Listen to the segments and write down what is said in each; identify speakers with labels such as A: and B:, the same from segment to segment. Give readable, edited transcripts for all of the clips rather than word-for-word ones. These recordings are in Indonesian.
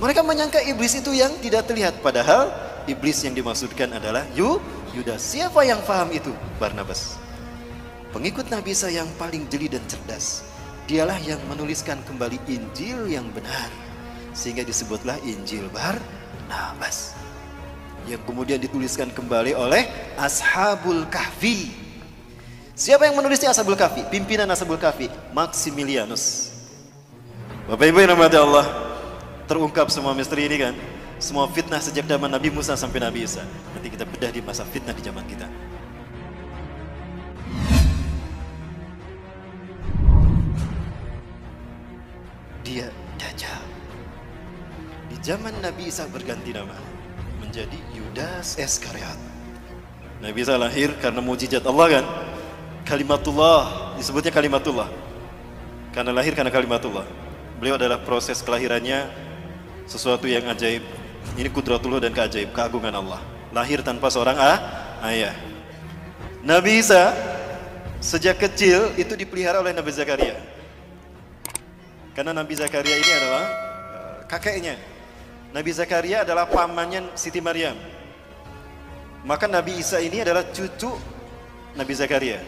A: Mereka menyangka iblis itu yang tidak terlihat, padahal iblis yang dimaksudkan adalah Yudas. Siapa yang paham itu? Barnabas. Pengikut Nabi Isa yang paling jeli dan cerdas. Dialah yang menuliskan kembali Injil yang benar, sehingga disebutlah Injil Barnabas, yang kemudian dituliskan kembali oleh Ashabul Kahfi. Siapa yang menulisnya Ashabul Kahfi? Pimpinan Ashabul Kahfi, Maximilianus. Bapak Ibu yang dirahmati Allah, terungkap semua misteri ini kan? Semua fitnah sejak zaman Nabi Musa sampai Nabi Isa. Nanti kita bedah di masa fitnah di zaman kita. Dia Dajjal. Di zaman Nabi Isa berganti nama menjadi Yudas Iskariot. Nabi Isa lahir karena mukjizat Allah kan? Kalimatullah, disebutnya kalimatullah. Karena lahir karena kalimatullah. Beliau adalah proses kelahirannya sesuatu yang ajaib. Ini kudratullah dan keajaib, keagungan Allah. Lahir tanpa seorang ayah. Nabi Isa sejak kecil itu dipelihara oleh Nabi Zakaria. Karena Nabi Zakaria ini adalah kakeknya. Nabi Zakaria adalah pamannya Siti Maryam. Maka Nabi Isa ini adalah cucu Nabi Zakaria.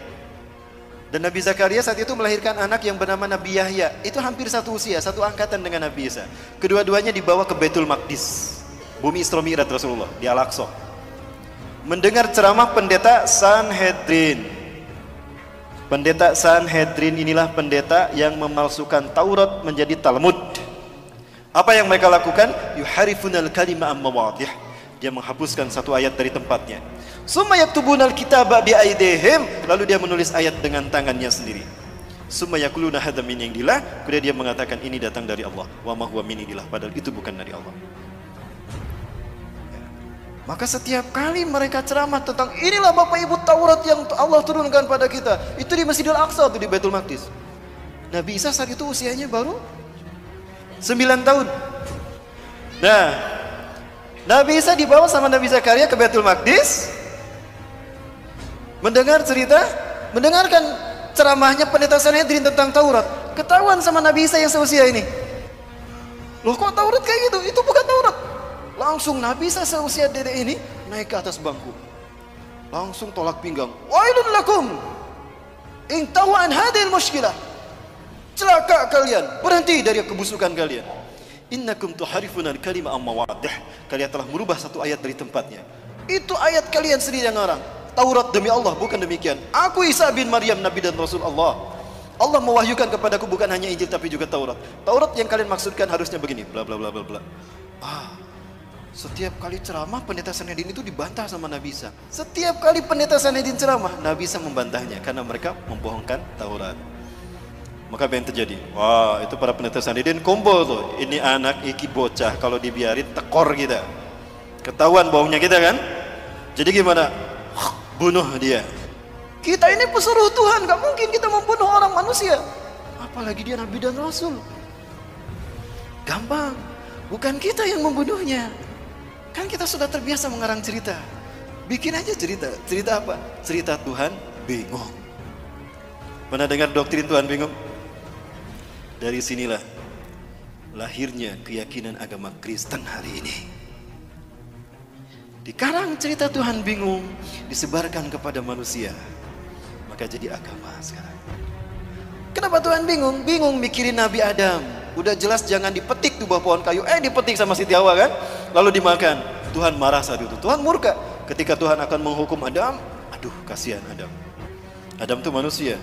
A: Dan Nabi Zakaria saat itu melahirkan anak yang bernama Nabi Yahya. Itu hampir satu usia, satu angkatan dengan Nabi Isa. Kedua-duanya dibawa ke Baitul Maqdis, bumi Isra Mi'raj Rasulullah, di Al-Aqsa. Mendengar ceramah pendeta Sanhedrin. Pendeta Sanhedrin inilah pendeta yang memalsukan Taurat menjadi Talmud. Apa yang mereka lakukan? Yuharifunal kalima amma wadih. Dia menghapuskan satu ayat dari tempatnya. Summa yaktubunal kitaba bi aidihim, lalu dia menulis ayat dengan tangannya sendiri. Summa yaquluna hadza min indillah, kemudian dia mengatakan ini datang dari Allah. Wa ma huwa min indillah, padahal itu bukan dari Allah. Maka setiap kali mereka ceramah tentang inilah Bapak Ibu Taurat yang Allah turunkan pada kita, itu di Masjidil Aqsa, itu di Baitul Maqdis. Nabi Isa saat itu usianya baru 9 tahun. Nah, Nabi Isa dibawa sama Nabi Zakaria ke Baitul Maqdis, mendengarkan ceramahnya pendeta Sanhedrin tentang Taurat. Ketahuan sama Nabi Isa yang seusia ini. Loh, kok Taurat kayak gitu? Itu bukan Taurat. Langsung Nabi Isa seusia dedek ini naik ke atas bangku, langsung tolak pinggang. Wailun lakum in tahu an hadhil mushkilah. Celaka kalian, berhenti dari kebusukan kalian. Innakum tuharifuna al-kalima amma wadih. Kalian telah merubah satu ayat dari tempatnya. Itu ayat kalian sendiri yang ngarang. Taurat demi Allah, bukan demikian. Aku Isa bin Maryam, Nabi dan Rasul Allah. Allah mewahyukan kepadaku bukan hanya Injil tapi juga Taurat. Taurat yang kalian maksudkan harusnya begini, bla bla bla bla bla. Setiap kali ceramah pendeta Sanhedrin itu dibantah sama Nabi Isa. Setiap kali pendeta Sanhedrin ceramah, Nabi Isa membantahnya karena mereka membohongkan Taurat. Maka apa yang terjadi? Wah, itu para pendeta Sanhedrin kumpul tuh. Ini anak iki bocah, kalau dibiarin tekor kita. Ketahuan bohongnya kita kan? Jadi gimana? Bunuh dia. Kita ini pesuruh Tuhan, gak mungkin kita membunuh orang manusia. Apalagi dia Nabi dan Rasul. Gampang, bukan kita yang membunuhnya. Kan kita sudah terbiasa mengarang cerita. Bikin aja cerita. Cerita apa? Cerita Tuhan bingung. Pernah dengar doktrin Tuhan bingung? Dari sinilah lahirnya keyakinan agama Kristen hari ini. Dikarang cerita Tuhan bingung, disebarkan kepada manusia. Maka jadi agama sekarang. Kenapa Tuhan bingung? Bingung mikirin Nabi Adam. Udah jelas jangan dipetik tuh buah pohon kayu. Dipetik sama Siti Hawa kan? Lalu dimakan. Tuhan marah saat itu. Tuhan murka. Ketika Tuhan akan menghukum Adam, aduh kasihan Adam. Adam tuh manusia.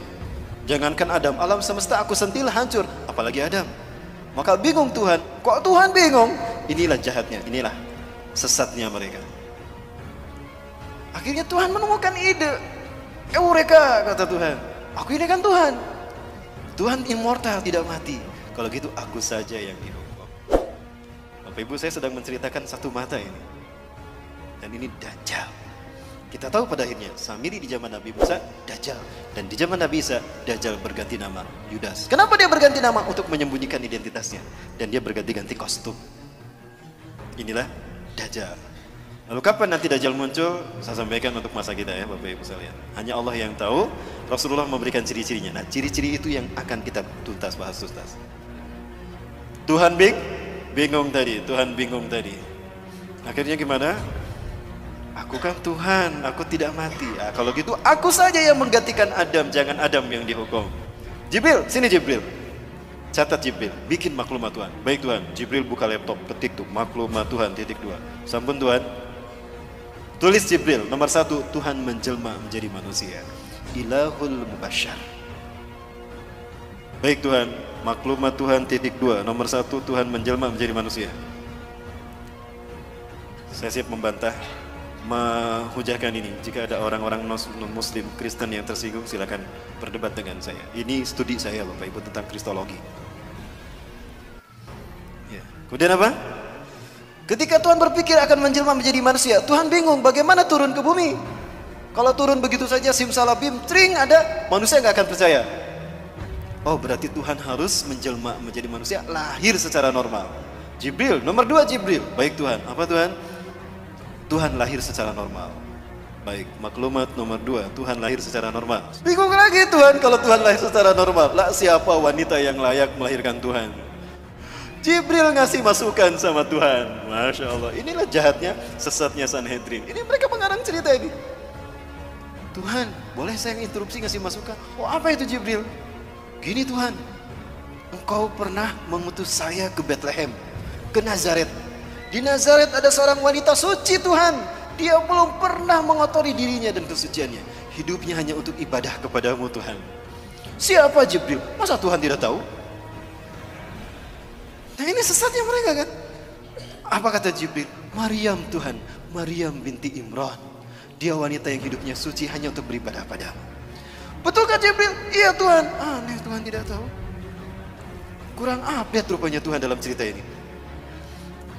A: Jangankan Adam, alam semesta aku sentil hancur. Apalagi Adam. Maka bingung Tuhan. Kok Tuhan bingung? Inilah jahatnya, inilah sesatnya mereka. Akhirnya Tuhan menemukan ide. Eureka, kata Tuhan. Aku ini kan Tuhan. Tuhan immortal, tidak mati. Kalau gitu aku saja yang dihukum. Bapak Ibu, saya sedang menceritakan satu mata ini. Dan ini Dajjal. Kita tahu pada akhirnya Samiri di zaman Nabi Musa, Dajjal. Dan di zaman Nabi Isa, Dajjal berganti nama Yudas. Kenapa dia berganti nama? Untuk menyembunyikan identitasnya. Dan dia berganti-ganti kostum. Inilah Dajjal. Lalu kapan nanti Dajjal muncul? Saya sampaikan untuk masa kita ya Bapak Ibu sekalian. Hanya Allah yang tahu. Rasulullah memberikan ciri-cirinya. Nah, ciri-ciri itu yang akan kita bahas tuntas. Tuhan Bingung tadi, Tuhan bingung tadi. Akhirnya gimana? Aku kan Tuhan, aku tidak mati. Kalau gitu aku saja yang menggantikan Adam, jangan Adam yang dihukum. Jibril, sini Jibril. Catat Jibril, bikin maklumat Tuhan. Baik Tuhan, Jibril buka laptop, ketik tuh maklumat Tuhan _2. Sampun Tuhan. Tulis Jibril, nomor 1, Tuhan menjelma menjadi manusia. Ilahul Mubasyar. Baik Tuhan, maklumat Tuhan _2. Nomor 1, Tuhan menjelma menjadi manusia. Saya siap membantah, menghujahkan ini. Jika ada orang-orang non-muslim, Kristen yang tersinggung, silakan berdebat dengan saya. Ini studi saya Bapak Ibu tentang kristologi. Ya. Kemudian apa? Ketika Tuhan berpikir akan menjelma menjadi manusia, Tuhan bingung bagaimana turun ke bumi. Kalau turun begitu saja simsalabim, tring ada, manusia nggak akan percaya. Oh berarti Tuhan harus menjelma menjadi manusia, lahir secara normal. Jibril, nomor 2 Jibril. Baik Tuhan, apa Tuhan? Tuhan lahir secara normal. Baik, maklumat nomor 2, Tuhan lahir secara normal. Bingung lagi Tuhan kalau Tuhan lahir secara normal. Lah siapa wanita yang layak melahirkan Tuhan? Jibril ngasih masukan sama Tuhan. Masya Allah, inilah jahatnya, sesatnya Sanhedrin. Ini mereka mengarang cerita ini. Tuhan, boleh saya interupsi ngasih masukan? Oh apa itu Jibril? Gini Tuhan, Engkau pernah mengutus saya ke Bethlehem, ke Nazaret. Di Nazaret ada seorang wanita suci Tuhan. Dia belum pernah mengotori dirinya dan kesuciannya. Hidupnya hanya untuk ibadah kepadamu Tuhan. Siapa Jibril? Masa Tuhan tidak tahu? Nah ini sesatnya mereka kan. Apa kata Jibril? Maryam Tuhan, Maryam binti Imran. Dia wanita yang hidupnya suci hanya untuk beribadah padamu. Betulkah Jibril? Iya Tuhan. Aneh Tuhan tidak tahu. Kurang update rupanya Tuhan dalam cerita ini.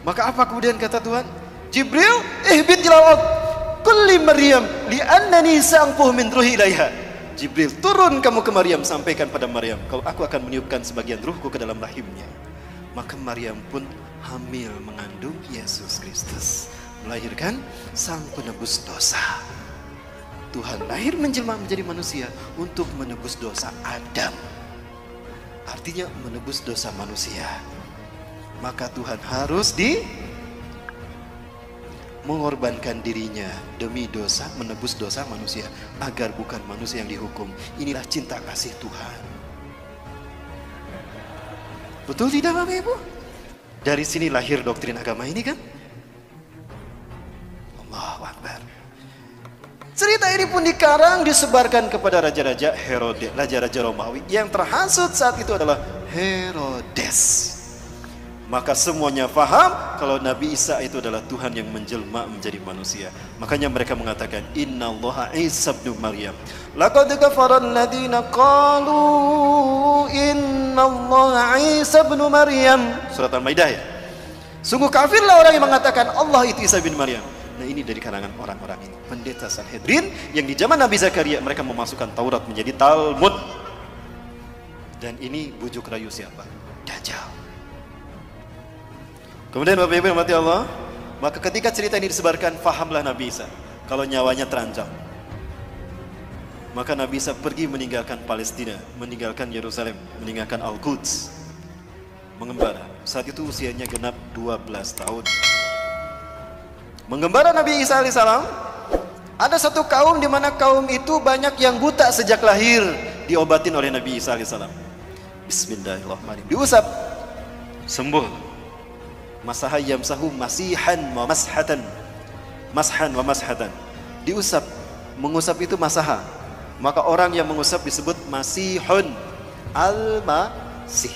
A: Maka apa kemudian kata Tuhan? Jibril, ihbit ilal ard kulli Maryam li'annani sa'anfuh min ruhi ilaiha. Jibril, turun kamu ke Maryam, sampaikan pada Maryam kalau aku akan meniupkan sebagian ruhku ke dalam rahimnya. Maka Maryam pun hamil mengandung Yesus Kristus, melahirkan sang penebus dosa. Tuhan lahir menjelma menjadi manusia untuk menebus dosa Adam. Artinya menebus dosa manusia. Maka Tuhan harus mengorbankan dirinya demi dosa, menebus dosa manusia, agar bukan manusia yang dihukum. Inilah cinta kasih Tuhan. Betul tidak Bapak Ibu? Dari sini lahir doktrin agama ini kan? Allahu Akbar. Cerita ini pun dikarang, disebarkan kepada raja-raja Herodes, raja-raja Romawi. Yang terhasut saat itu adalah Herodes. Maka semuanya faham kalau Nabi Isa itu adalah Tuhan yang menjelma menjadi manusia. Makanya mereka mengatakan Innallaha Isa ibnu Maryam. Laqad kafara alladziina qalu Innallaha Isa ibnu Maryam. Surat Al-Maidah ya. Sungguh kafirlah orang yang mengatakan Allah itu Isa bin Maryam. Nah ini dari kalangan orang-orang ini, pendeta Sanhedrin yang di zaman Nabi Zakaria mereka memasukkan Taurat menjadi Talmud. Dan ini bujuk rayu siapa? Dajjal. Kemudian Bapak Ibu yang mati Allah, maka ketika cerita ini disebarkan, fahamlah Nabi Isa kalau nyawanya terancam. Maka Nabi Isa pergi meninggalkan Palestina, meninggalkan Yerusalem, meninggalkan Al-Quds, mengembara. Saat itu usianya genap 12 tahun. Mengembara Nabi Isa alaihissalam, ada satu kaum di mana kaum itu banyak yang buta sejak lahir, diobatin oleh Nabi Isa alaihissalam. Bismillahirrahmanirrahim. Diusap, sembuh. Masaha yamsahu masihan wa mashatan. Mashan wa mashatan. Diusap, mengusap itu masaha. Maka orang yang mengusap disebut masihun al-masih.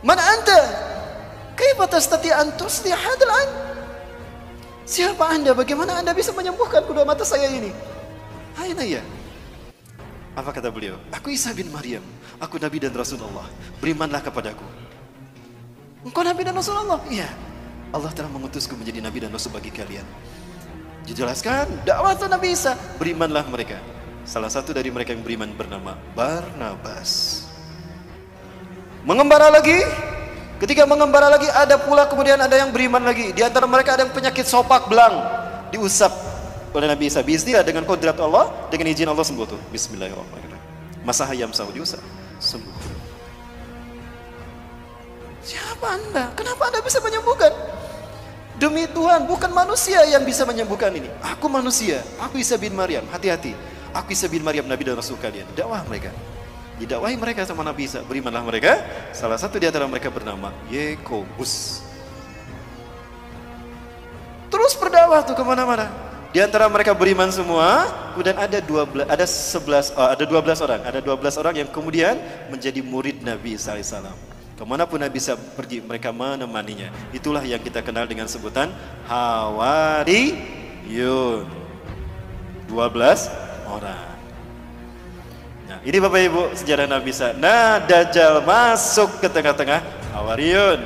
A: Man anta? Kaifa tastati an tuslih hadzal ain? Siapa Anda? Bagaimana Anda bisa menyembuhkan kedua mata saya ini? Aina ya? Apa kata beliau? Aku Isa bin Maryam, aku Nabi dan Rasulullah. Berimanlah kepadaku. Engkau Nabi dan Rasulullah? Iya. Allah telah mengutusku menjadi Nabi dan Rasul bagi kalian. Dijelaskan dakwah Nabi Isa, berimanlah mereka. Salah satu dari mereka yang beriman bernama Barnabas. Mengembara lagi. Ketika mengembara lagi ada pula kemudian ada yang beriman lagi. Di antara mereka ada yang penyakit sopak belang, diusap oleh Nabi Isa. Bismillah, dengan kodrat Allah, dengan izin Allah sembuh tuh. Bismillahirrahmanirrahim. Masaha yamsahu, diusap, sembuh. Siapa Anda? Kenapa Anda bisa menyembuhkan? Demi Tuhan, bukan manusia yang bisa menyembuhkan ini. Aku manusia, aku Isa bin Maryam. Hati-hati, aku Isa bin Maryam, Nabi dan Rasul kalian. Dakwah mereka. Didakwahi mereka sama Nabi Isa. Berimanlah mereka. Salah satu di antara mereka bernama Yakobus. Terus berdakwah tuh kemana-mana. Di antara mereka beriman semua. Kemudian ada 12 orang. Ada 12 orang yang kemudian menjadi murid Nabi Isa alaihissalam. Kemanapun Nabi Isa pergi, mereka menemaninya. Itulah yang kita kenal dengan sebutan Hawariyun. 12 orang. Nah, ini Bapak Ibu sejarah Nabi Isa. Nah, Dajjal masuk ke tengah-tengah Hawariyun.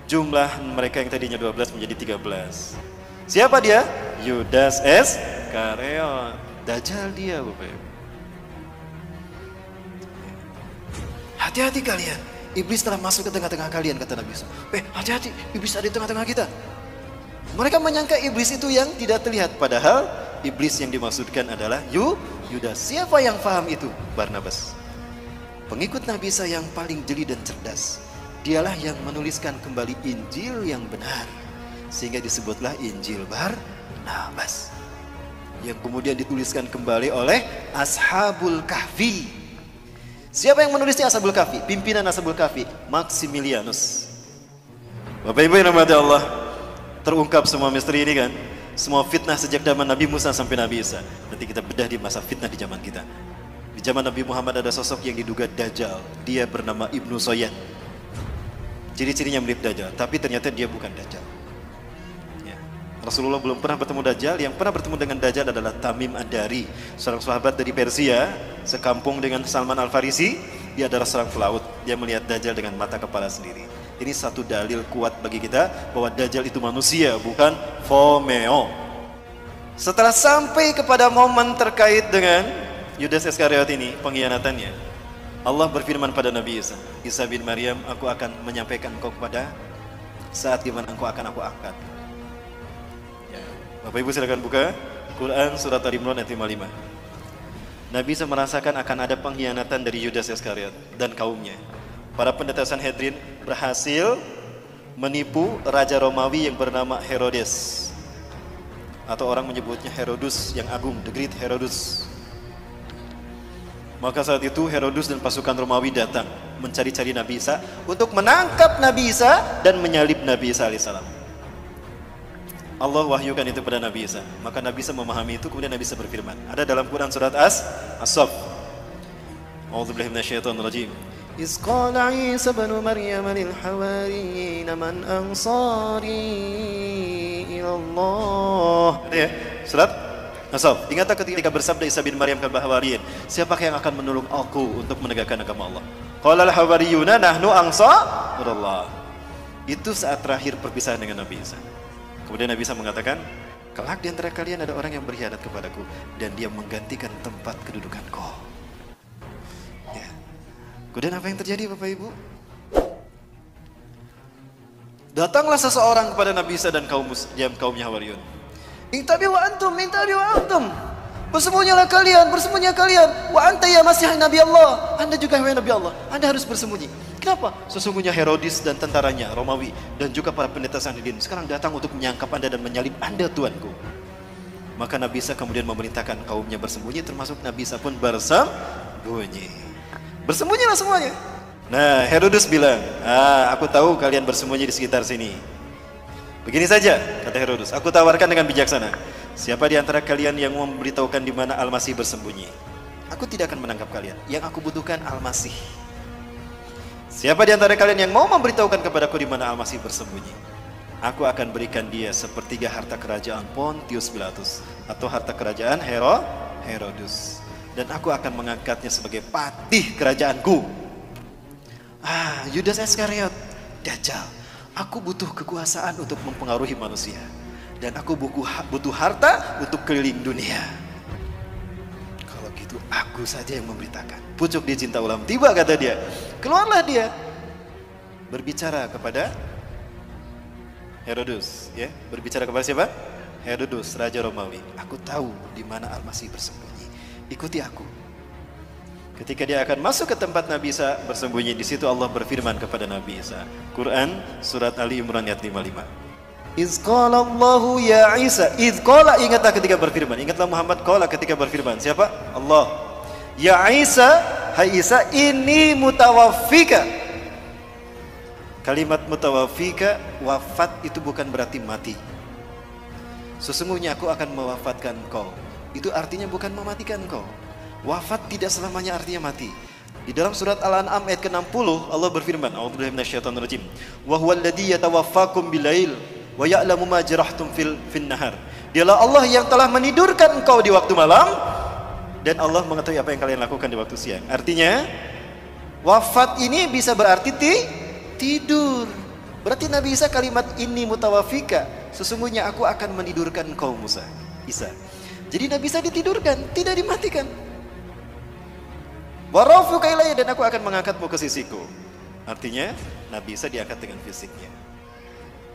A: Jumlah mereka yang tadinya 12 menjadi 13. Siapa dia? Yudas Iskariot. Dajjal dia, Bapak Ibu. Hati-hati kalian, iblis telah masuk ke tengah-tengah kalian, kata Nabi Isa. Hati-hati, iblis ada di tengah-tengah kita. Mereka menyangka iblis itu yang tidak terlihat, padahal iblis yang dimaksudkan adalah Yudas. Siapa yang paham itu? Barnabas. Pengikut Nabi Isa yang paling jeli dan cerdas. Dialah yang menuliskan kembali Injil yang benar, sehingga disebutlah Injil Barnabas, yang kemudian dituliskan kembali oleh Ashabul Kahfi. Siapa yang menulisnya Ashabul Kahfi? Pimpinan Ashabul Kahfi, Maximilianus. Bapak Ibu yang dirahmati Allah, terungkap semua misteri ini kan? Semua fitnah sejak zaman Nabi Musa sampai Nabi Isa. Nanti kita bedah di masa fitnah di zaman kita. Di zaman Nabi Muhammad ada sosok yang diduga Dajjal. Dia bernama Ibnu Soyan. Ciri-cirinya mirip Dajjal, tapi ternyata dia bukan Dajjal. Rasulullah belum pernah bertemu Dajjal. Yang pernah bertemu dengan Dajjal adalah Tamim Ad-Dari, seorang sahabat dari Persia, sekampung dengan Salman Al-Farisi. Dia adalah seorang pelaut. Dia melihat Dajjal dengan mata kepala sendiri. Ini satu dalil kuat bagi kita bahwa Dajjal itu manusia, bukan Fomeo. Setelah sampai kepada momen terkait dengan Yudas Iskariot ini, pengkhianatannya, Allah berfirman pada Nabi Isa, Isa bin Maryam, aku akan menyampaikan engkau kepada saat di mana engkau akan aku angkat. Bapak Ibu silakan buka Quran surat Al-Imran ayat 55. Nabi Isa merasakan akan ada pengkhianatan dari Yudas Iskariot dan kaumnya. Para pendeta Sanhedrin berhasil menipu Raja Romawi yang bernama Herodes, atau orang menyebutnya Herodus yang agung, the Great Herodus. Maka saat itu Herodus dan pasukan Romawi datang mencari-cari Nabi Isa untuk menangkap Nabi Isa dan menyalib Nabi Isa alaihissalam. Allah wahyukan itu pada Nabi Isa. Maka Nabi Isa memahami itu, kemudian Nabi Isa berfirman. Ada dalam Quran surat As-Saff. A'udzubillahi minasyaitonirrajim. Iz qala Isa ibn Maryam lil hawariyyin man ansari ila Allah. Ya, surat As-Saff. Ingatlah ketika bersabda Isa bin Maryam kepada Hawariyin, siapakah yang akan menolong aku untuk menegakkan agama Allah? Qala al-hawariyuna nahnu ansarullah. Itu saat terakhir perpisahan dengan Nabi Isa. Kemudian Nabi Isa mengatakan, kelak di antara kalian ada orang yang berkhianat kepadaku dan dia menggantikan tempat kedudukanku. Ya. Kemudian apa yang terjadi Bapak Ibu? Datanglah seseorang kepada Nabi Isa dan kaumnya Hawariyun. Intabi wa antum. Bersembunyilah kalian, bersembunyilah kalian. Wa anta ya Masih Nabi Allah. Anda juga wahai Nabi Allah. Anda harus bersembunyi. Kenapa? Sesungguhnya Herodes dan tentaranya Romawi dan juga para pendeta Sanhedrin sekarang datang untuk menyangkap Anda dan menyalib Anda Tuanku. Maka Nabi Isa kemudian memerintahkan kaumnya bersembunyi, termasuk Nabi Isa pun bersembunyi. Bersembunyilah semuanya. Nah, Herodes bilang, aku tahu kalian bersembunyi di sekitar sini. Begini saja, kata Herodes, aku tawarkan dengan bijaksana. Siapa di antara kalian yang mau memberitahukan di mana Al-Masih bersembunyi? Aku tidak akan menangkap kalian. Yang aku butuhkan Al-Masih. Siapa di antara kalian yang mau memberitahukan kepadaku di mana Al-Masih bersembunyi? Aku akan berikan dia sepertiga harta kerajaan Pontius Pilatus atau harta kerajaan Herodes. Dan aku akan mengangkatnya sebagai patih kerajaanku. Yudas Iskariot, Dajjal. Aku butuh kekuasaan untuk mempengaruhi manusia. Dan aku butuh harta untuk keliling dunia. Kalau gitu aku saja yang memberitakan. Pucuk dia cinta ulam tiba, kata dia. Keluarlah dia berbicara kepada Herodes, ya. Berbicara kepada siapa? Herodes, Raja Romawi. Aku tahu di mana Al-Masih bersembunyi. Ikuti aku. Ketika dia akan masuk ke tempat Nabi Isa bersembunyi, di situ Allah berfirman kepada Nabi Isa. Quran surat Ali Imran ayat 55. Iz qala Allahu ya Isa. Iz qala, ingatlah ketika berfirman. Ingatlah Muhammad qala ketika berfirman. Siapa? Allah. Ya Isa, hai Isa, ini mutawaffika. Kalimat mutawaffika, wafat itu bukan berarti mati. Sesungguhnya aku akan mewafatkan kau. Itu artinya bukan mematikan kau. Wafat tidak selamanya artinya mati. Di dalam surat Al-An'am ayat ke-60 Allah berfirman, A'udzubillahi minasyaitonirrajim. Wa huwal ladzi yatawaffakum bilail wa ya'lamu ma jarahtum fil nahar. Dialah Allah yang telah menidurkan engkau di waktu malam dan Allah mengetahui apa yang kalian lakukan di waktu siang. Artinya wafat ini bisa berarti tidur. Berarti Nabi Isa kalimat ini mutawafika, sesungguhnya aku akan menidurkan engkau Isa. Jadi Nabi Isa ditidurkan, tidak dimatikan. Warafuka ilayya, dan aku akan mengangkatmu ke sisiku. Artinya Nabi Isa diangkat dengan fisiknya.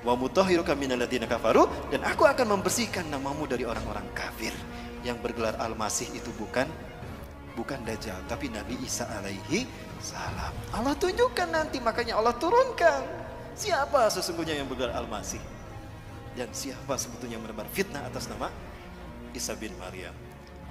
A: Wa mutahhiruka minal ladzina kafaru, dan aku akan membersihkan namamu dari orang-orang kafir. Yang bergelar Al-Masih itu bukan Dajjal, tapi Nabi Isa alaihi salam. Allah tunjukkan nanti, makanya Allah turunkan siapa sesungguhnya yang bergelar Al-Masih dan siapa sebetulnya yang menebar fitnah atas nama Isa bin Maryam.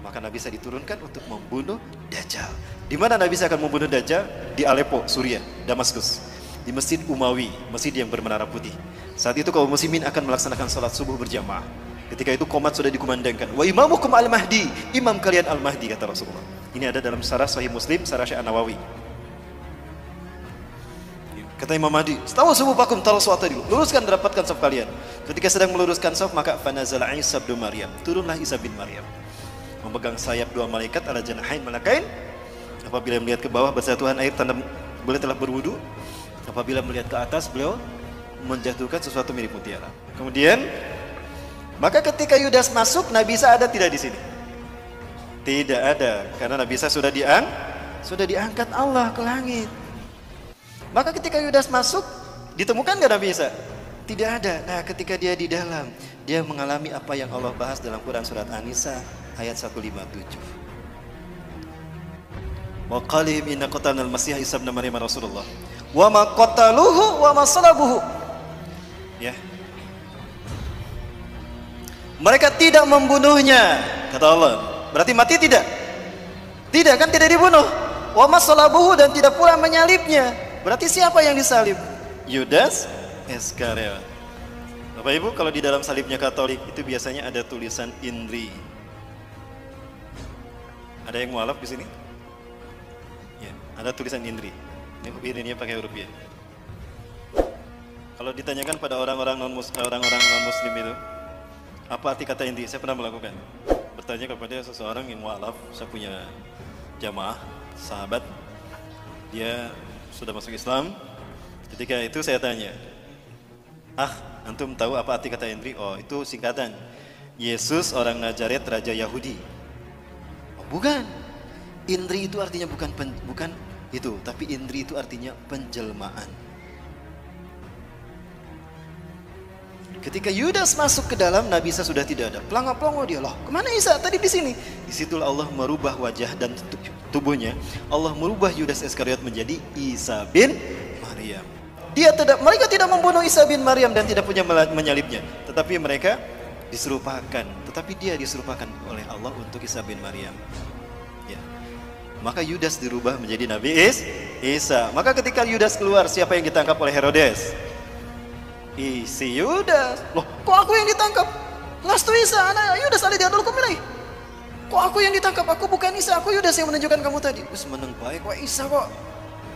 A: Maka Nabi Isa diturunkan untuk membunuh Dajjal. Di mana Nabi Isa akan membunuh Dajjal? Di Aleppo, Suriah, Damaskus. Di Masjid Umawi, masjid yang bermenara putih. Saat itu kaum muslimin akan melaksanakan salat subuh berjamaah. Ketika itu qomat sudah dikumandangkan. Wa imamukum al-Mahdi, imam kalian al-Mahdi, kata Rasulullah. Ini ada dalam syarah Sahih Muslim, syarah Syekh An-Nawawi. Kata Imam Mahdi, "Stawu subuhakum tarawswata dulu. Luruskan, dapatkan saf kalian." Ketika sedang meluruskan saf, maka fanazala Isa bin Maryam. Turunlah Isa bin Maryam. Memegang sayap dua malaikat ala janahain malakain. Apabila melihat ke bawah berjatuhan air tanda beliau telah berwudu. Apabila melihat ke atas beliau menjatuhkan sesuatu mirip mutiara. Kemudian maka ketika Yudas masuk, Nabi Isa ada tidak di sini? Tidak ada, karena Nabi Isa sudah diangkat Allah ke langit. Maka ketika Yudas masuk, ditemukan nggak Nabi Isa? Tidak ada. Nah, ketika dia di dalam, dia mengalami apa yang Allah bahas dalam Quran surat An-Nisa ayat 157. Wa qalihim inna qatalnal masih Isa ibn Maryam Rasulullah. Wa ma qataluhu wa ma salabuhu. Ya. Mereka tidak membunuhnya, kata Allah. Berarti mati tidak? Tidak, kan tidak dibunuh. Wa ma salabuhu, dan tidak pula menyalibnya. Berarti siapa yang disalib? Yudas Iskariot. Bapak Ibu, kalau di dalam salibnya Katolik itu biasanya ada tulisan INRI. Ada yang mualaf di sini? Ya, ada tulisan INRI. Ini pakai huruf ya. Kalau ditanyakan pada orang-orang non muslim itu, apa arti kata INRI? Saya pernah melakukan. Bertanya kepada seseorang yang mualaf, saya punya jamaah, sahabat, dia sudah masuk Islam. Ketika itu saya tanya, antum tahu apa arti kata INRI? Oh, itu singkatan Yesus orang Nazaret Raja Yahudi. Oh, bukan. INRI itu artinya bukan itu, tapi INRI itu artinya penjelmaan. Ketika Yudas masuk ke dalam, Nabi Isa sudah tidak ada. Pelongo-pelongo dia, loh, kemana Isa? Tadi di sini. Disitulah Allah merubah wajah dan tubuhnya. Allah merubah Yudas Iskariot menjadi Isa bin Maryam. Mereka tidak membunuh Isa bin Maryam dan tidak punya menyalibnya, tetapi mereka diserupakan. Tetapi dia diserupakan oleh Allah untuk Isa bin Maryam. Ya. Maka Yudas dirubah menjadi Nabi Isa. Maka ketika Yudas keluar, siapa yang ditangkap oleh Herodes? Si Yudas. Loh, kok aku yang ditangkap? Lastu Isa, anak Yudas ali diadul kumilai. Kok aku yang ditangkap? Aku bukan Isa, aku Yudas yang menunjukkan kamu tadi. Wis meneng baik, kok Isa kok?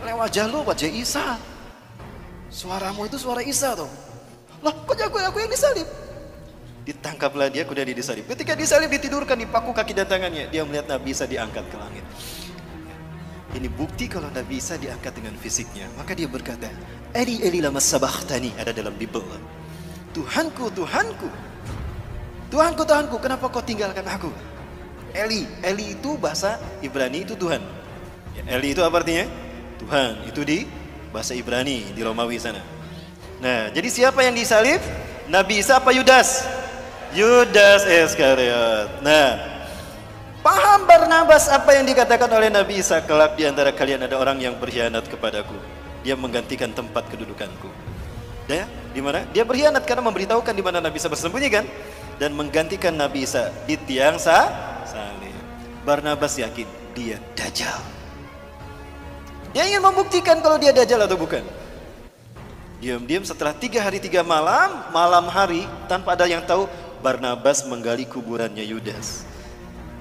A: Lewat jalur wajah Isa. Suaramu itu suara Isa tuh. Lah, kok aku yang disalib? Ditangkaplah dia, kemudian dia disalib. Ketika disalib, ditidurkan, dipaku kaki dan tangannya. Dia melihat Nabi Isa diangkat ke langit. Ini bukti kalau Nabi Isa diangkat dengan fisiknya. Maka dia berkata, Eli Eli lama sabakhtani, ada dalam Bible. Tuhanku, Tuhanku, Tuhanku, Tuhanku, kenapa kau tinggalkan aku? Eli itu bahasa Ibrani itu Tuhan. Ya, Eli itu apa artinya? Tuhan. Itu di bahasa Ibrani, di Romawi sana. Nah, jadi siapa yang disalib? Nabi Isa apa Yudas? Yudas Iskariot. Nah, Paham Barnabas apa yang dikatakan oleh Nabi Isa? Kelak di antara kalian ada orang yang berkhianat kepadaku. Dia menggantikan tempat kedudukanku. Ya, di mana? Dia berkhianat karena memberitahukan di mana Nabi Isa bersembunyi kan? Dan menggantikan Nabi Isa di tiang salib. Barnabas yakin dia Dajjal. Dia ingin membuktikan kalau dia Dajjal atau bukan. Diam-diam setelah 3 hari 3 malam, malam hari tanpa ada yang tahu, Barnabas menggali kuburannya Yudas.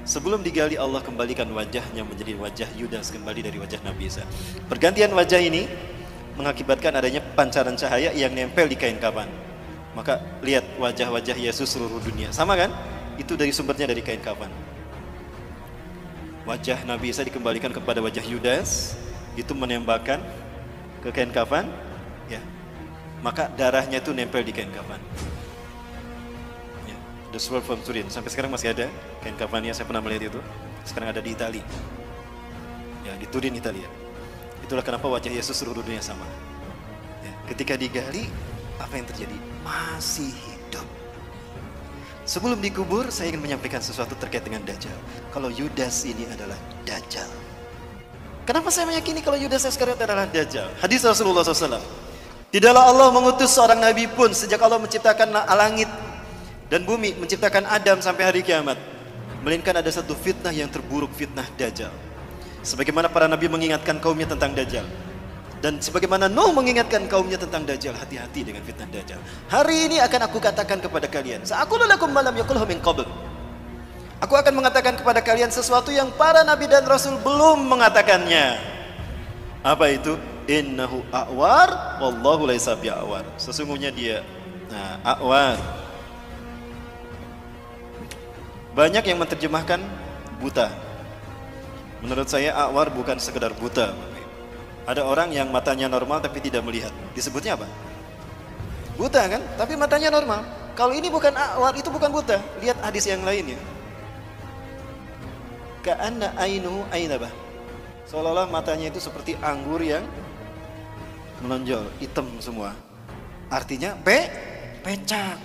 A: Sebelum digali, Allah kembalikan wajahnya menjadi wajah Yudas kembali dari wajah Nabi Isa. Pergantian wajah ini mengakibatkan adanya pancaran cahaya yang nempel di kain kafan. Maka lihat wajah-wajah Yesus seluruh dunia. Sama kan? Itu dari sumbernya dari kain kafan. Wajah Nabi Isa dikembalikan kepada wajah Yudas, itu menembakkan ke kain kafan, ya. Maka darahnya itu nempel di kain kafan. The Sword from Turin, sampai sekarang masih ada kain kafannya, saya pernah melihat itu. Sekarang ada di Italia, ya, di Turin, Italia. Itulah kenapa wajah Yesus seluruh dunia sama. Ya, ketika digali, apa yang terjadi? Masih hidup. Sebelum dikubur, saya ingin menyampaikan sesuatu terkait dengan Dajjal. Kalau Yudas ini adalah Dajjal. Kenapa saya meyakini kalau Yudas Iskariot adalah Dajjal? Hadis Rasulullah SAW. Tidaklah Allah mengutus seorang nabi pun sejak Allah menciptakan langit dan bumi, menciptakan Adam sampai hari kiamat, melainkan ada satu fitnah yang terburuk, fitnah Dajjal. Sebagaimana para nabi mengingatkan kaumnya tentang Dajjal, dan sebagaimana Nuh mengingatkan kaumnya tentang Dajjal, hati-hati dengan fitnah Dajjal. Hari ini akan aku katakan kepada kalian, sa'aqulu lakum ma lam yaqulhu min qabl. Aku akan mengatakan kepada kalian sesuatu yang para nabi dan rasul belum mengatakannya. Apa itu? Innahu a'war wallahu laisa bi'awar. Sesungguhnya dia a'war. Banyak yang menerjemahkan buta. Menurut saya a'war bukan sekedar buta. Ada orang yang matanya normal tapi tidak melihat. Disebutnya apa? Buta kan? Tapi matanya normal. Kalau ini bukan a'war, itu bukan buta. Lihat hadis yang lainnya. Ka'anna ainuhu ainabah. Seolah-olah matanya itu seperti anggur yang menonjol, hitam semua. Artinya pecak.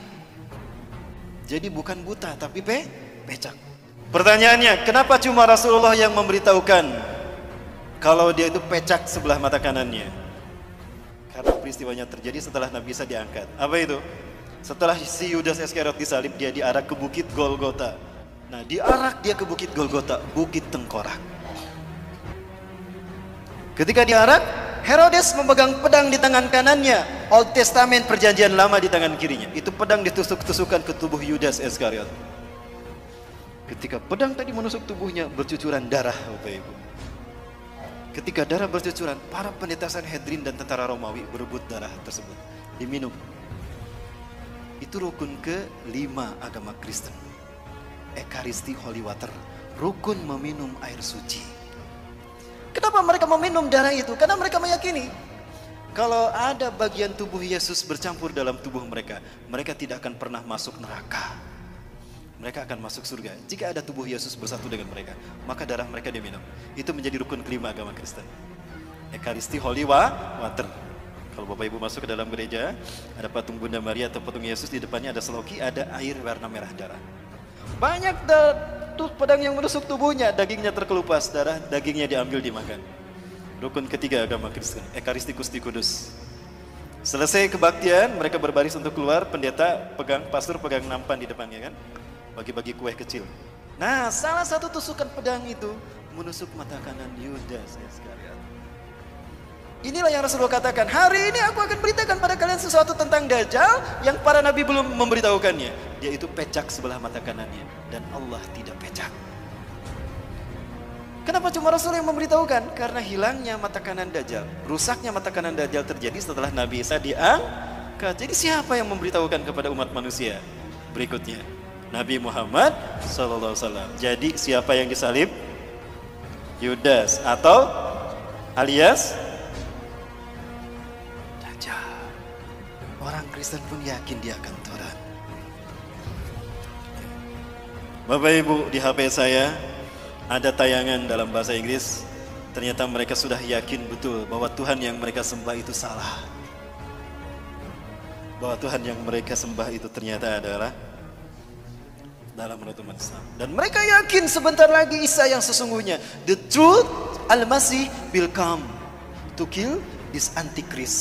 A: Jadi bukan buta tapi pecak. Pertanyaannya, kenapa cuma Rasulullah yang memberitahukan kalau dia itu pecak sebelah mata kanannya? Karena peristiwanya terjadi setelah Nabi Isa diangkat. Apa itu? Setelah si Yudas Iskariot disalib, dia diarak ke bukit Golgota. Nah, diarak dia ke bukit Golgota, bukit tengkorak. Ketika diarak, Herodes memegang pedang di tangan kanannya, Old Testament perjanjian lama di tangan kirinya. Itu pedang ditusuk-tusukan ke tubuh Yudas Iskariot. Ketika pedang tadi menusuk tubuhnya, bercucuran darah, Bapak Ibu. Ketika darah bercucuran, para pendeta Sanhedrin dan tentara Romawi berebut darah tersebut, diminum. Itu rukun ke-5 agama Kristen. Ekaristi Holy Water, rukun meminum air suci. Kenapa mereka meminum darah itu? Karena mereka meyakini kalau ada bagian tubuh Yesus bercampur dalam tubuh mereka, mereka tidak akan pernah masuk neraka. Mereka akan masuk surga. Jika ada tubuh Yesus bersatu dengan mereka, maka darah mereka diminum. Itu menjadi rukun ke-5 agama Kristen. Ekaristi Holy Water. Kalau Bapak Ibu masuk ke dalam gereja, ada patung Bunda Maria atau patung Yesus, di depannya ada seloki, ada air warna merah darah. Banyak tuh pedang yang menusuk tubuhnya, dagingnya terkelupas, darah dagingnya diambil dimakan. Rukun ke-3 agama Kristen, Ekaristi Gusti Kudus. Selesai kebaktian, mereka berbaris untuk keluar, pendeta pastor pegang nampan di depannya kan, bagi-bagi kue kecil. Nah, salah satu tusukan pedang itu menusuk mata kanan Yudas Iskariot. Inilah yang Rasulullah katakan, hari ini aku akan beritakan pada kalian sesuatu tentang Dajjal yang para nabi belum memberitahukannya. Dia itu pecak sebelah mata kanannya, dan Allah tidak pecak. Kenapa cuma Rasul yang memberitahukan? Karena hilangnya mata kanan Dajjal, rusaknya mata kanan Dajjal terjadi setelah Nabi Isa diangkat. Jadi siapa yang memberitahukan kepada umat manusia berikutnya? Nabi Muhammad SAW. Jadi siapa yang disalib? Yudas atau alias Dajjal. Orang Kristen pun yakin dia akan turun. Bapak Ibu, di HP saya ada tayangan dalam bahasa Inggris. Ternyata mereka sudah yakin betul bahwa Tuhan yang mereka sembah itu salah. Bahwa Tuhan yang mereka sembah itu ternyata adalah dalam menurut umat Islam. Dan mereka yakin sebentar lagi Isa yang sesungguhnya, the truth, Al-Masih will come to kill this Antichrist.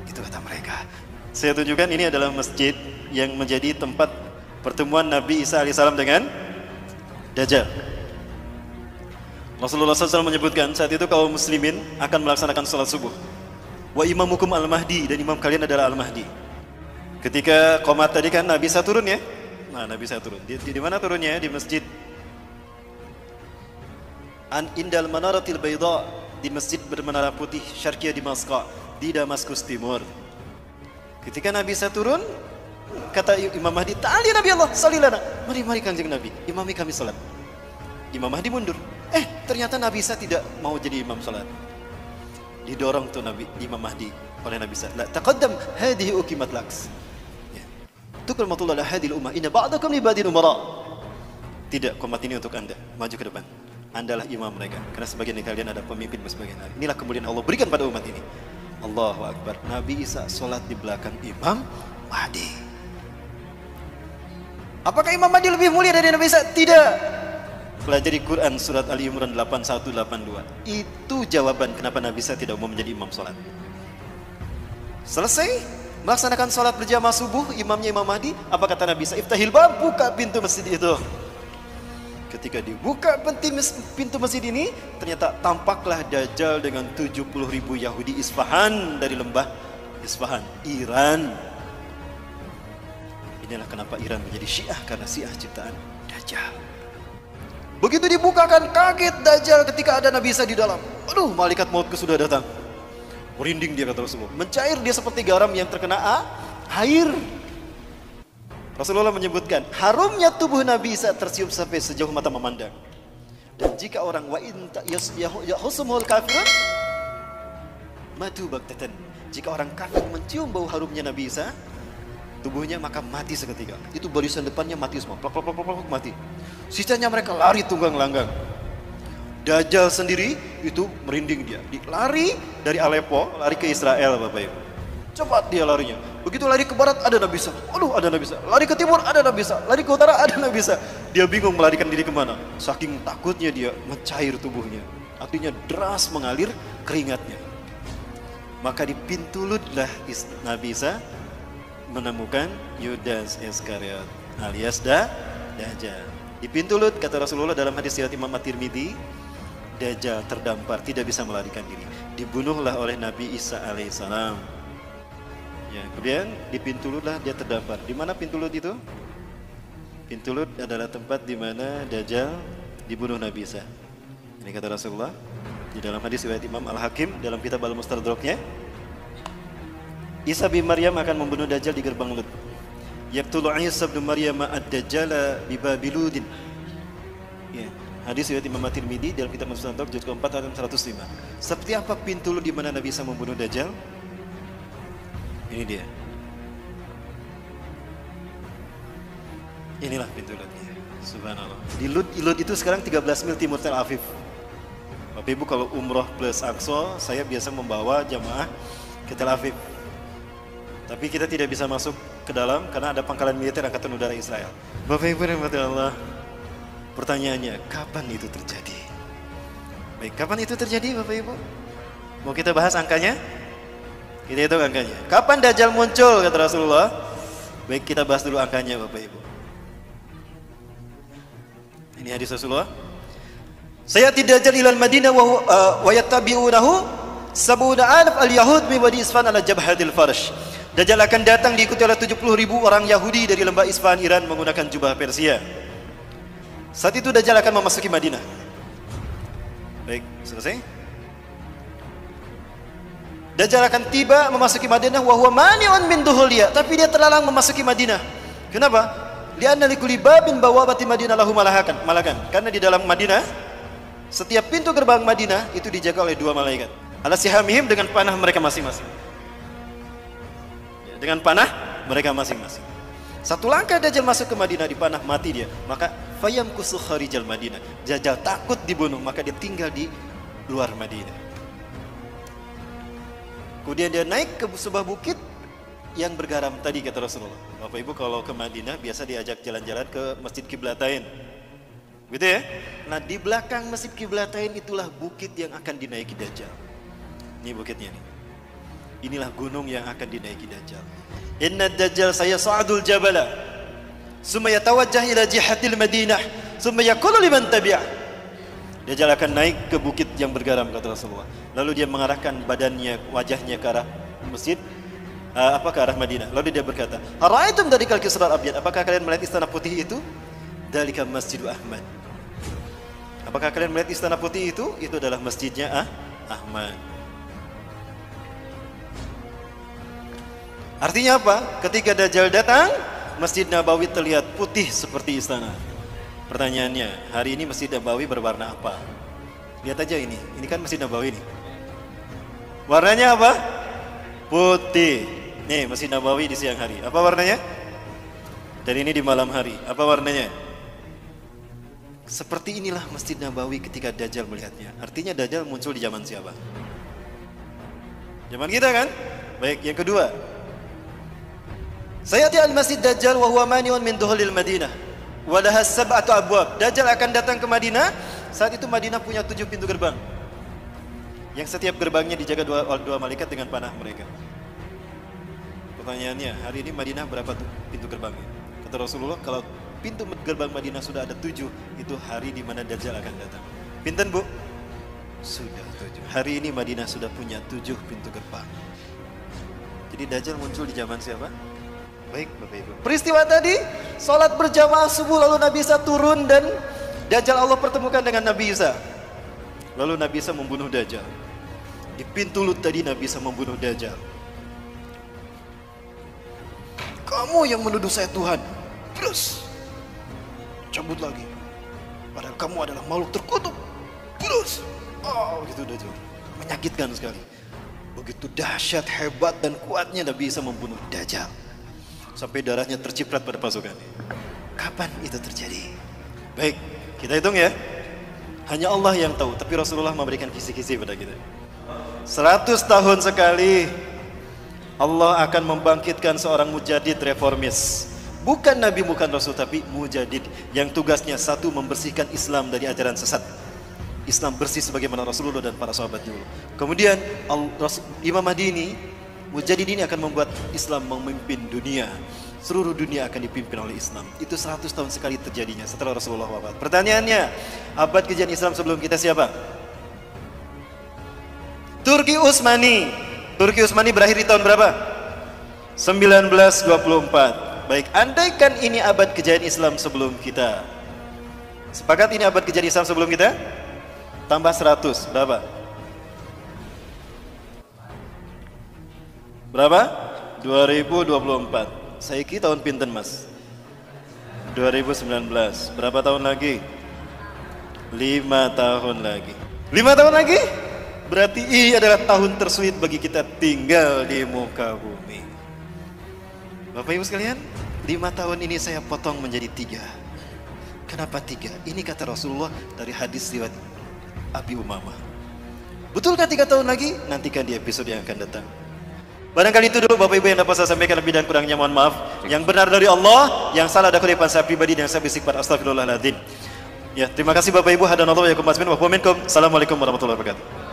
A: Itu kata mereka. Saya tunjukkan ini adalah masjid yang menjadi tempat pertemuan Nabi Isa alaihissalam dengan Dajjal. Rasulullah SAW menyebutkan saat itu kaum muslimin akan melaksanakan sholat subuh. Wa imamukum al-mahdi, dan imam kalian adalah al-mahdi. Ketika qomat tadi kan Nabi Isa turun ya. Nah, Nabi Isa turun. Di mana turunnya? Di masjid Indal Manaratil Bayda, di masjid bermenara putih Syarqiyah Damaskus, di Damaskus Timur. Ketika Nabi Isa turun, kata Imam Mahdi, "Ta'ali Nabi Allah, salli lana." Mari Kanjeng Nabi, imami kami salat. Imam Mahdi mundur. Ternyata Nabi Isa tidak mau jadi imam salat. Didorong tuh Imam Mahdi oleh Nabi Isa. La taqaddam hadhihi uqimat laks. Tukramatullah ala hadhil ummah, inna ba'dakum li ba'din umara. Tidak, komat ini untuk Anda. Maju ke depan. Andalah imam mereka. Karena sebagian dari kalian ada pemimpin sebagian hari. Inilah kemuliaan Allah berikan pada umat ini. Allahu Akbar. Nabi Isa sholat di belakang Imam Mahdi. Apakah Imam Mahdi lebih mulia dari Nabi Isa? Tidak. Pelajari Quran surat Ali Imran 81-82. Itu jawaban kenapa Nabi Isa tidak mau menjadi imam sholat. Selesai melaksanakan sholat berjamaah subuh, imamnya Imam Mahdi, apa kata Nabi Isa? Iftahil bab, buka pintu masjid itu. Ketika dibuka pintu masjid ini, ternyata tampaklah Dajjal dengan 70.000 Yahudi Isfahan dari lembah Isfahan, Iran. Inilah kenapa Iran menjadi Syiah, karena Syiah ciptaan Dajjal. Begitu dibukakan, kaget Dajjal ketika ada Nabi Isa di dalam. Aduh, malaikat mautku sudah datang. Merinding dia, kata Rasulullah. Mencair dia seperti garam yang terkena air. Rasulullah menyebutkan, harumnya tubuh Nabi Isa tercium sampai sejauh mata memandang. Dan jika orang wa in yahusumul kafirun matu baktatan. Jika orang kafir mencium bau harumnya Nabi Isa, tubuhnya maka mati seketika. Itu barisan depannya mati semua, plak, mati. Sisanya mereka lari tunggang langgang. Dajjal sendiri itu merinding dia. Lari dari Aleppo, lari ke Israel, Bapak Ibu. Cepat dia larinya. Begitu lari ke barat ada Nabi Isa. Aduh, ada Nabi Isa. Lari ke timur ada Nabi Isa. Lari ke utara ada Nabi Isa. Dia bingung melarikan diri kemana. Saking takutnya dia mencair tubuhnya. Artinya deras mengalir keringatnya. Maka di pintu ludlah Nabi Isa menemukan Yudas Iskariot alias Dajjal. Di pintu Lut, kata Rasulullah dalam hadis riwayat Imam At-Tirmidzi, Dajjal terdampar, tidak bisa melarikan diri. Dibunuhlah oleh Nabi Isa alaihissalam. Ya, kemudian di pintu Lut lah dia terdampar. Di mana pintu Lut itu? Pintu Lut adalah tempat di mana Dajjal dibunuh Nabi Isa. Ini kata Rasulullah di dalam hadis riwayat Imam Al-Hakim dalam kitab Al-Mustadraknya. Isa bin Maryam akan membunuh Dajjal di gerbang Lut. Yaqtulu Isa bin Maryam ad-Dajjal bi Babiludin. Ya, hadis riwayat Imam At-Tirmidzi dalam kitab Al-Mustadrak juz ke-4 halaman 105. Seperti apa pintu Lut di mana Nabi Isa membunuh Dajjal? Ini dia. Inilah pintu Lutnya. Subhanallah. Di Lut itu sekarang 13 mil timur Tel Aviv. Bapak Ibu kalau umroh plus Aqsa, saya biasa membawa jamaah ke Tel Aviv. Tapi kita tidak bisa masuk ke dalam karena ada pangkalan militer Angkatan Udara Israel. Bapak Ibu rahmatullah. Pertanyaannya, kapan itu terjadi? Baik, kapan itu terjadi Bapak Ibu? Mau kita bahas angkanya? Kita hitung angkanya. Kapan Dajjal muncul kata Rasulullah? Baik, kita bahas dulu angkanya Bapak Ibu. Ini hadis Rasulullah. Sayati Dajjal ilal Madinah wa yattabi'unahu sab'una alaf al-yahud min wadi Isfahan ala jabhatil farsh. Dajjal akan datang diikuti oleh 70.000 orang Yahudi dari lembah Isfahan Iran menggunakan jubah Persia. Saat itu Dajjal akan memasuki Madinah. Baik, selesai. Dajjal akan tiba memasuki Madinah wa huwa mani'un min duhuliya, tapi dia terlarang memasuki Madinah. Kenapa? Li'anna likulli babin bawabati Madinah lahu malakan. Karena di dalam Madinah setiap pintu gerbang Madinah itu dijaga oleh 2 malaikat. Ala sihamihim dengan panah mereka masing-masing. Dengan panah mereka masing-masing. Satu langkah Dajjal masuk ke Madinah dipanah mati dia. Maka fayam kusuh kharijal Madinah. Dajjal takut dibunuh maka dia tinggal di luar Madinah. Kemudian dia naik ke sebuah bukit yang bergaram tadi kata Rasulullah. Bapak Ibu kalau ke Madinah biasa diajak jalan-jalan ke Masjid Qiblatain. Gitu ya. Nah, di belakang Masjid Qiblatain itulah bukit yang akan dinaiki Dajjal. Ini bukitnya nih. Inilah gunung yang akan dinaiki Dajjal. Inna Dajjal sayas'adul jabala, summa yatawajjah ila jihatil Madinah, summa yaqulu liman tabi'ah. Dajjal akan naik ke bukit yang bergaram kata Rasulullah. Lalu dia mengarahkan badannya, wajahnya ke arah masjid, ke arah Madinah. Lalu dia berkata, "Ara'aitum dalikal kisrar abyad?" Apakah kalian melihat istana putih itu? Dalika Masjidu Ahmad. Apakah kalian melihat istana putih itu? Itu adalah masjidnya Ahmad. Artinya apa? Ketika Dajjal datang, Masjid Nabawi terlihat putih seperti istana. Pertanyaannya, hari ini Masjid Nabawi berwarna apa? Lihat aja ini kan Masjid Nabawi nih. Warnanya apa? Putih. Nih Masjid Nabawi di siang hari. Apa warnanya? Dan ini di malam hari. Apa warnanya? Seperti inilah Masjid Nabawi ketika Dajjal melihatnya. Artinya Dajjal muncul di zaman siapa? Zaman kita kan? Baik, yang kedua. Sayati al-Masjid Dajjal wa huwa mani'un min dukhulil Madinah. Wa laha sab'atu abwab. Dajjal akan datang ke Madinah. Saat itu Madinah punya 7 pintu gerbang. Yang setiap gerbangnya dijaga dua malaikat dengan panah mereka. Pertanyaannya, hari ini Madinah berapa pintu gerbangnya? Kata Rasulullah, kalau pintu gerbang Madinah sudah ada 7, itu hari di mana Dajjal akan datang. Pinten Bu? Sudah 7. Hari ini Madinah sudah punya 7 pintu gerbang. Jadi Dajjal muncul di zaman siapa? Baik Bapak Ibu. Peristiwa tadi, sholat berjamaah subuh lalu Nabi Isa turun dan Dajjal Allah pertemukan dengan Nabi Isa. Lalu Nabi Isa membunuh Dajjal. Di pintu Lut tadi Nabi Isa membunuh Dajjal. Kamu yang menuduh saya Tuhan, terus cabut lagi. Padahal kamu adalah makhluk terkutuk. Terus, gitu Dajjal. Menyakitkan sekali. Begitu dahsyat, hebat dan kuatnya Nabi Isa membunuh Dajjal. Sampai darahnya terciprat pada pasukannya. Kapan itu terjadi? Baik, kita hitung ya. Hanya Allah yang tahu, tapi Rasulullah memberikan kisi-kisi pada kita. 100 tahun sekali Allah akan membangkitkan seorang mujadid reformis. Bukan Nabi, bukan Rasul, tapi mujadid yang tugasnya satu, membersihkan Islam dari ajaran sesat. Islam bersih sebagaimana Rasulullah dan para sahabat dulu. Kemudian Imam Mahdi ini, mujadid ini akan membuat Islam memimpin dunia. Seluruh dunia akan dipimpin oleh Islam. Itu 100 tahun sekali terjadinya setelah Rasulullah wafat. Pertanyaannya, abad kejadian Islam sebelum kita siapa? Turki Utsmani. Turki Utsmani berakhir di tahun berapa? 1924. Baik, andaikan ini abad kejayaan Islam sebelum kita. Sepakat ini abad kejayaan Islam sebelum kita? Tambah 100, berapa? Berapa? 2024. Saiki tahun pinten Mas? 2019. Berapa tahun lagi? 5 tahun lagi. 5 tahun lagi? Berarti ini adalah tahun tersulit bagi kita tinggal di muka bumi. Bapak Ibu sekalian, 5 tahun ini saya potong menjadi 3. Kenapa 3? Ini kata Rasulullah dari hadis riwayat Abi Umamah. Betulkah 3 tahun lagi? Nantikan di episode yang akan datang. Barangkali itu dulu Bapak Ibu yang dapat saya sampaikan, lebih dan kurangnya mohon maaf. Yang benar dari Allah, yang salah ada kelipan saya pribadi dan saya beristighfar, astagfirullahaladzim. Ya, terima kasih Bapak Ibu. Hadanallahu wa yakum asmin wa minkum. Assalamualaikum warahmatullahi wabarakatuh.